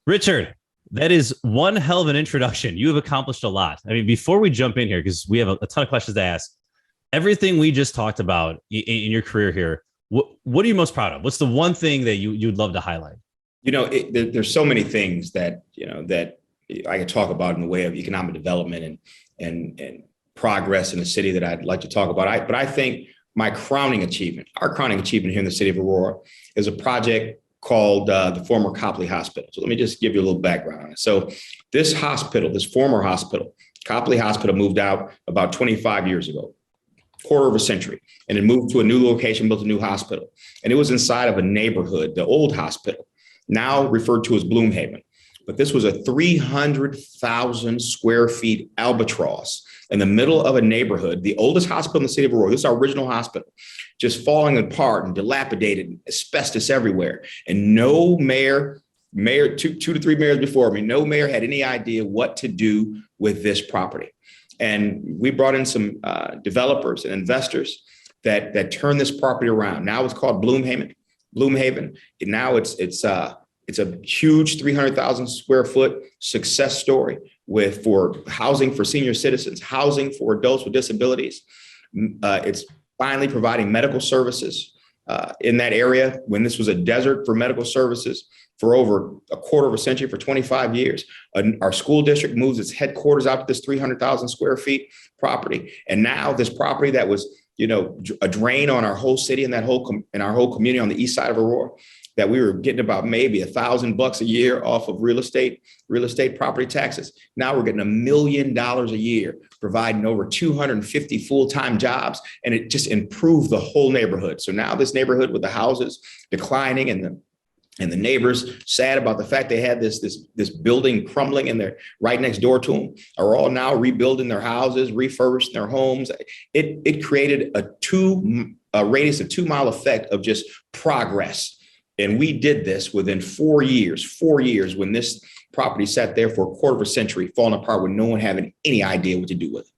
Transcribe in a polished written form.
Richard, that is one hell of an introduction. You have accomplished a lot. I mean, before we jump in here, because we have a ton of questions to ask, everything we just talked about in your career here, what are you most proud of? What's the one thing that you'd love to highlight? There's so many things that I could talk about in the way of economic development and progress in the city that I'd like to talk about. But I think our crowning achievement here in the city of Aurora is a project called the former Copley Hospital. So let me just give you a little background on it. So this former hospital, Copley Hospital, moved out about 25 years ago, quarter of a century, and it moved to a new location, built a new hospital. And it was inside of a neighborhood, the old hospital, now referred to as Bloomhaven. But this was a 300,000 square feet albatross in the middle of a neighborhood, the oldest hospital in the city of Aurora. This is our original hospital, just falling apart and dilapidated, asbestos everywhere. And no mayor, two to three mayors before me, no mayor had any idea what to do with this property. And we brought in some developers and investors that turned this property around. Now it's called Bloomhaven. And now it's a huge 300,000 square foot success story for housing for senior citizens, housing for adults with disabilities. It's finally providing medical services in that area when this was a desert for medical services for over a quarter of a century, for 25 years. Our school district moves its headquarters out to this 300,000 square feet property. And now this property that was, a drain on our whole city and our whole community on the east side of Aurora, that we were getting about maybe $1,000 a year off of real estate property taxes. Now we're getting $1 million a year, providing over 250 full-time jobs, and it just improved the whole neighborhood. So now this neighborhood, with the houses declining and the neighbors sad about the fact they had this building crumbling and they're right next door to them, are all now rebuilding their houses, refurbishing their homes. It created a radius of 2 mile effect of just progress. And we did this within 4 years, when this property sat there for a quarter of a century, falling apart with no one having any idea what to do with it.